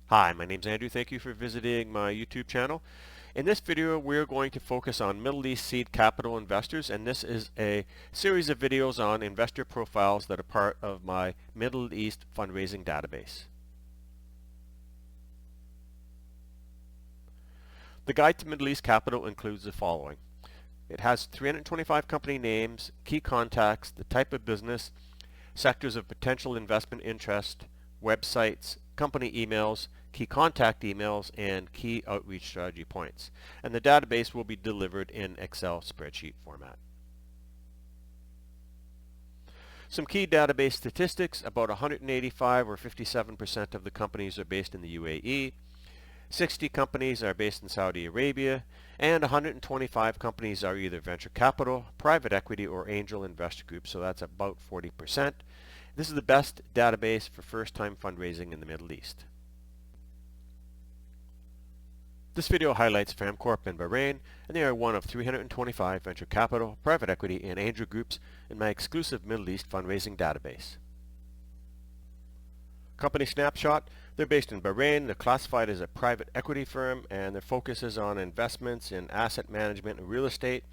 Hi, my name's Andrew. Thank you for visiting my YouTube channel. In this video, we're going to focus on Middle East seed capital investors, and this is a series of videos on investor profiles that are part of my Middle East fundraising database. The guide to Middle East capital includes the following. It has 325 company names, key contacts, the type of business, sectors of potential investment interest, websites, company emails, key contact emails, and key outreach strategy points. And the database will be delivered in Excel spreadsheet format. Some key database statistics: about 185 or 57% of the companies are based in the UAE, 60 companies are based in Saudi Arabia, and 125 companies are either venture capital, private equity, or angel investor groups, so that's about 40%. This is the best database for first-time fundraising in the Middle East. This video highlights FamCorp in Bahrain, and they are one of 325 venture capital, private equity, and angel groups in my exclusive Middle East fundraising database. Company snapshot: they're based in Bahrain, they're classified as a private equity firm, and their focus is on investments in asset management and real estate.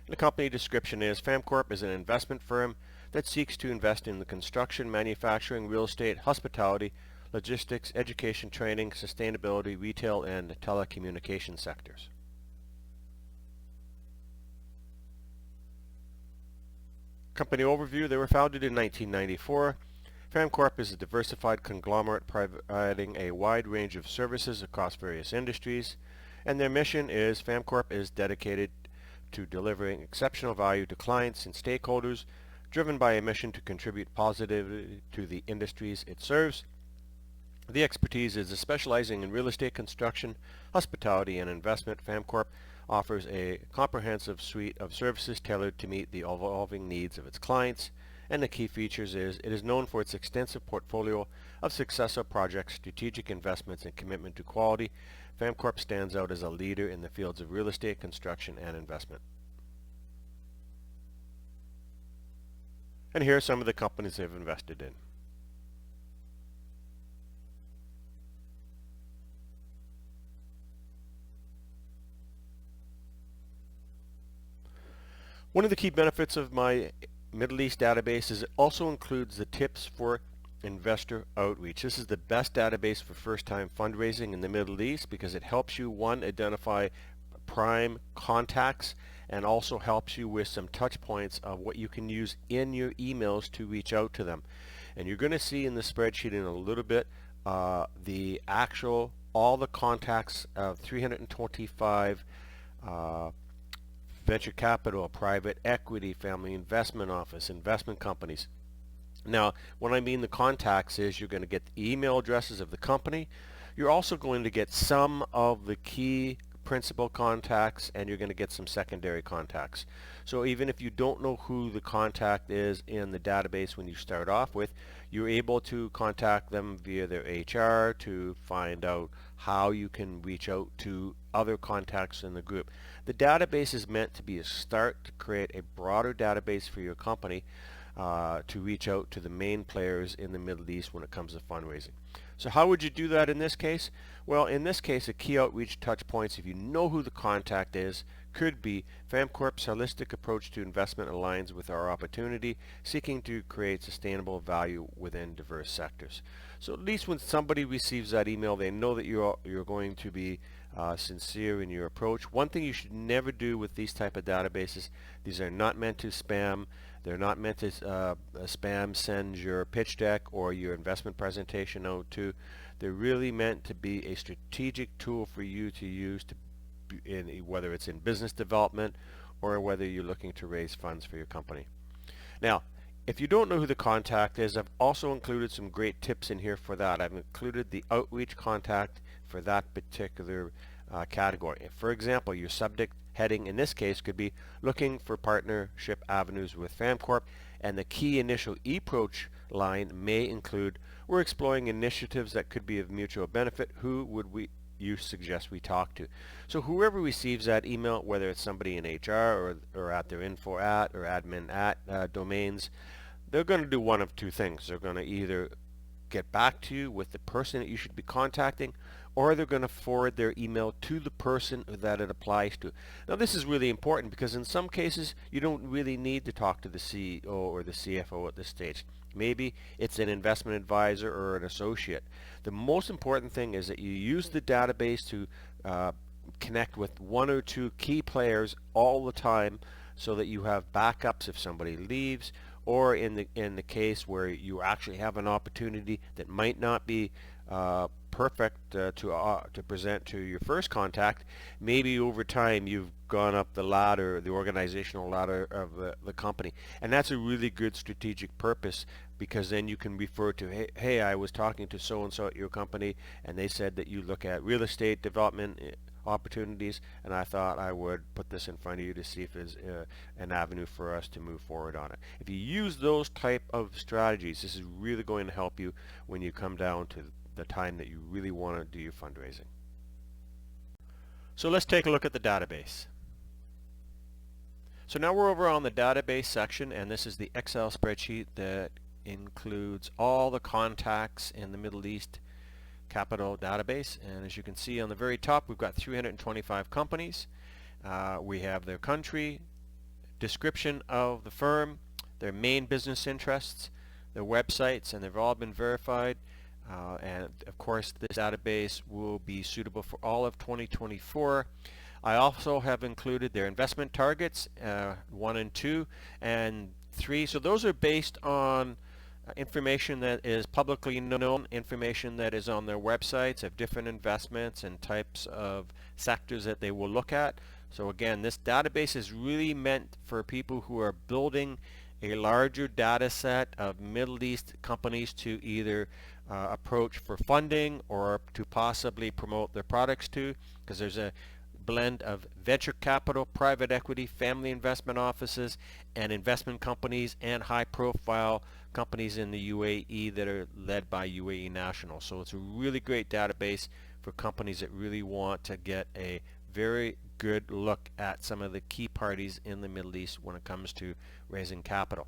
And the company description is: FamCorp is an investment firm that seeks to invest in the construction, manufacturing, real estate, hospitality, logistics, education, training, sustainability, retail, and telecommunication sectors. Company overview: they were founded in 1994. FamCorp is a diversified conglomerate providing a wide range of services across various industries, and their mission is: FamCorp is dedicated to delivering exceptional value to clients and stakeholders, driven by a mission to contribute positively to the industries it serves. The expertise is specializing in real estate construction, hospitality, and investment. FamCorp offers a comprehensive suite of services tailored to meet the evolving needs of its clients, and the key features is: it is known for its extensive portfolio of successful projects, strategic investments, and commitment to quality. FamCorp stands out as a leader in the fields of real estate construction and investment. And here are some of the companies they've invested in. One of the key benefits of my Middle East database is it also includes the tips for investor outreach. This is the best database for first-time fundraising in the Middle East because it helps you, one, identify prime contacts, and also helps you with some touch points of what you can use in your emails to reach out to them. And you're going to see in the spreadsheet in a little bit the actual, all the contacts of 325 venture capital, private equity, family investment office, investment companies. Now, what I mean the contacts is you're going to get the email addresses of the company. You're also going to get some of the key principal contacts, and you're going to get some secondary contacts. So even if you don't know who the contact is in the database when you start off with, you're able to contact them via their HR to find out how you can reach out to other contacts in the group. The database is meant to be a start to create a broader database for your company to reach out to the main players in the Middle East when it comes to fundraising. So how would you do that in this case? Well, in this case, a key outreach touch points, if you know who the contact is, could be: FamCorp's holistic approach to investment aligns with our opportunity, seeking to create sustainable value within diverse sectors. So at least when somebody receives that email, they know that you're going to be sincere in your approach. One thing you should never do with these type of databases: these are not meant to spam. They're not meant to spam send your pitch deck or your investment presentation out to. They're really meant to be a strategic tool for you to use whether it's in business development or whether you're looking to raise funds for your company. Now, if you don't know who the contact is, I've also included some great tips in here for that. I've included the outreach contact for that particular category. For example, your subject heading in this case could be looking for partnership avenues with FamCorp, and the key initial approach line may include: we're exploring initiatives that could be of mutual benefit. Who would you suggest we talk to? So whoever receives that email, whether it's somebody in HR or at their info at or admin at domains, they're going to do one of two things. They're going to either get back to you with the person that you should be contacting, or they're going to forward their email to the person that it applies to. Now this is really important because in some cases you don't really need to talk to the CEO or the CFO at this stage. Maybe it's an investment advisor or an associate. The most important thing is that you use the database to connect with one or two key players all the time so that you have backups if somebody leaves, or in the case where you actually have an opportunity that might not be perfect to present to your first contact. Maybe over time you've gone up the ladder, the organizational ladder of the company, and that's a really good strategic purpose, because then you can refer to, hey, I was talking to so and so at your company and they said that you look at real estate development opportunities, and I thought I would put this in front of you to see if there's an avenue for us to move forward on it. If you use those type of strategies, this is really going to help you when you come down to the time that you really want to do your fundraising. So let's take a look at the database. So now we're over on the database section, and this is the Excel spreadsheet that includes all the contacts in the Middle East capital database. And as you can see on the very top, we've got 325 companies. We have their country, description of the firm, their main business interests, their websites, and they've all been verified. And of course this database will be suitable for all of 2024. I also have included their investment targets, 1 and 2 and 3. So those are based on information that is publicly known, information that is on their websites of different investments and types of sectors that they will look at. So again, this database is really meant for people who are building a larger data set of Middle East companies to either approach for funding or to possibly promote their products to, because there's a blend of venture capital, private equity, family investment offices, and investment companies, and high-profile companies in the UAE that are led by UAE nationals. So it's a really great database for companies that really want to get a very good look at some of the key parties in the Middle East when it comes to raising capital.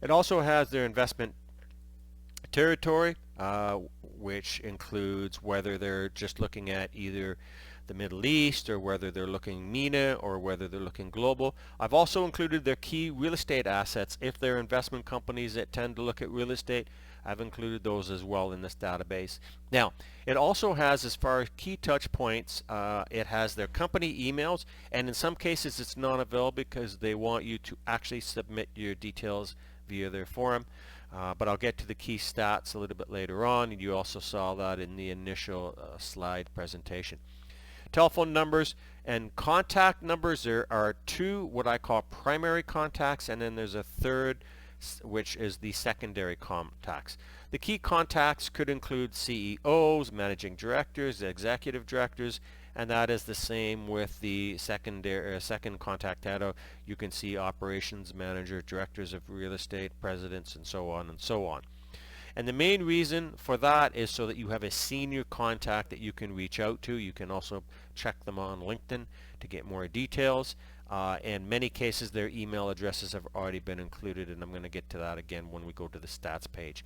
It also has their investment territory, which includes whether they're just looking at either the Middle East, or whether they're looking MENA, or whether they're looking global. I've also included their key real estate assets. If they're investment companies that tend to look at real estate, I've included those as well in this database. Now, it also has, as far as key touch points, it has their company emails, and in some cases it's not available because they want you to actually submit your details via their forum. But I'll get to the key stats a little bit later on, and you also saw that in the initial slide presentation. Telephone numbers and contact numbers. There are 2 what I call primary contacts, and then there's a third which is the secondary contacts. The key contacts could include CEOs, managing directors, executive directors, and that is the same with the second contact data. You can see operations manager, directors of real estate, presidents, and so on and so on. And the main reason for that is so that you have a senior contact that you can reach out to. You can also check them on LinkedIn to get more details. In many cases, their email addresses have already been included, and I'm going to get to that again when we go to the stats page.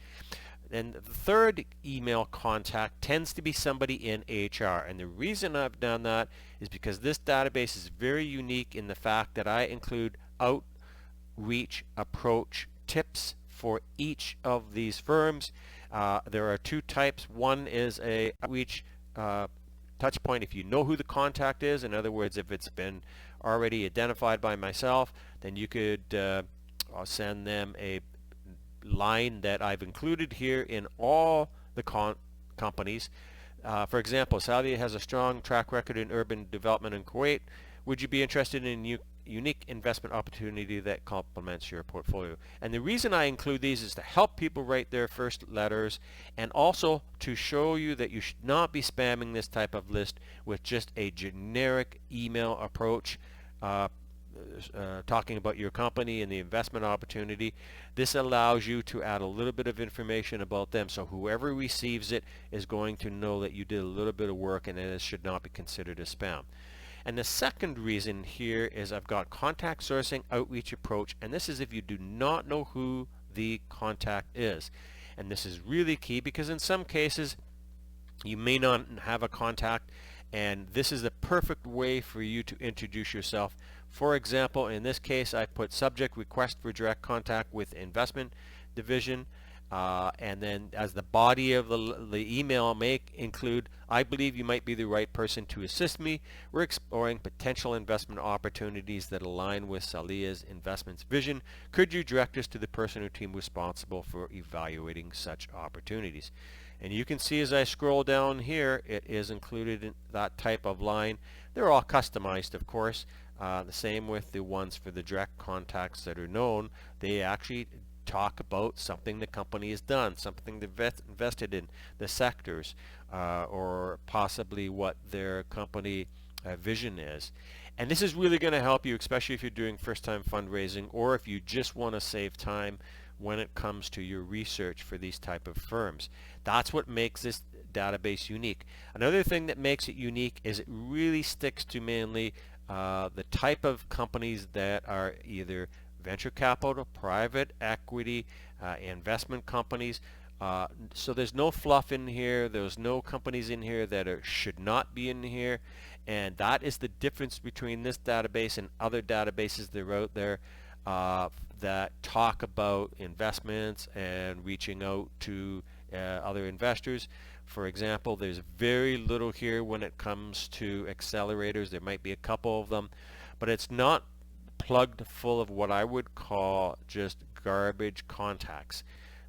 And the third email contact tends to be somebody in HR. And the reason I've done that is because this database is very unique in the fact that I include outreach approach tips for each of these firms. There are 2 types. One is a outreach touch point if you know who the contact is. In other words, if it's been already identified by myself, then you could send them a line that I've included here in all the companies. For example, Saudi has a strong track record in urban development in Kuwait. Would you be interested in unique investment opportunity that complements your portfolio? And the reason I include these is to help people write their first letters, and also to show you that you should not be spamming this type of list with just a generic email approach talking about your company and the investment opportunity. This allows you to add a little bit of information about them, so whoever receives it is going to know that you did a little bit of work, and it should not be considered as spam. And the second reason here is I've got contact sourcing outreach approach, and this is if you do not know who the contact is. And this is really key because in some cases you may not have a contact, and this is the perfect way for you to introduce yourself. For example, in this case, I put subject request for direct contact with investment division, and then as the body of the email may include, I believe you might be the right person to assist me. We're exploring potential investment opportunities that align with Salia's investments vision. Could you direct us to the person or team responsible for evaluating such opportunities? And you can see as I scroll down here, it is included in that type of line. They're all customized, of course. The same with the ones for the direct contacts that are known. They actually talk about something the company has done, something they've invested in, the sectors, or possibly what their company vision is. And this is really going to help you, especially if you're doing first-time fundraising or if you just want to save time when it comes to your research for these type of firms. That's what makes this database unique. Another thing that makes it unique is it really sticks to mainly the type of companies that are either venture capital, private equity, investment companies. So there's no fluff in here. There's no companies in here that should not be in here. And that is the difference between this database and other databases that are out there that talk about investments and reaching out to other investors. For example, there's very little here when it comes to accelerators. There might be a couple of them, but it's not plugged full of what I would call just garbage contacts.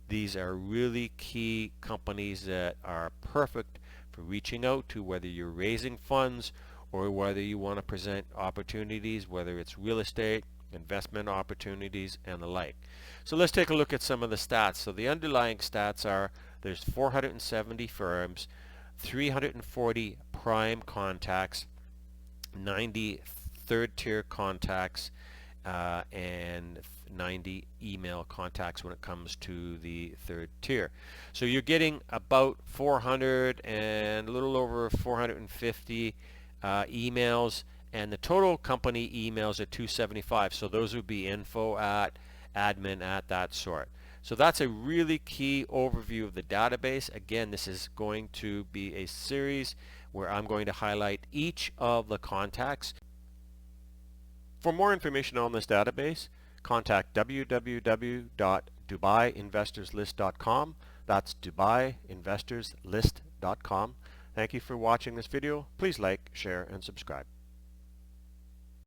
These are really key companies that are perfect for reaching out to, whether you're raising funds or whether you want to present opportunities, whether it's real estate, investment opportunities, and the like. So let's take a look at some of the stats. So the underlying stats are there's 470 firms, 340 prime contacts, 90 third tier contacts, and 90 email contacts when it comes to the third tier. So you're getting about 400 and a little over 450 emails, and the total company emails are 275. So those would be info at, admin at, that sort. So that's a really key overview of the database. Again, this is going to be a series where I'm going to highlight each of the contacts. For more information on this database, contact www.dubaiinvestorslist.com. That's dubaiinvestorslist.com. Thank you for watching this video. Please like, share, and subscribe.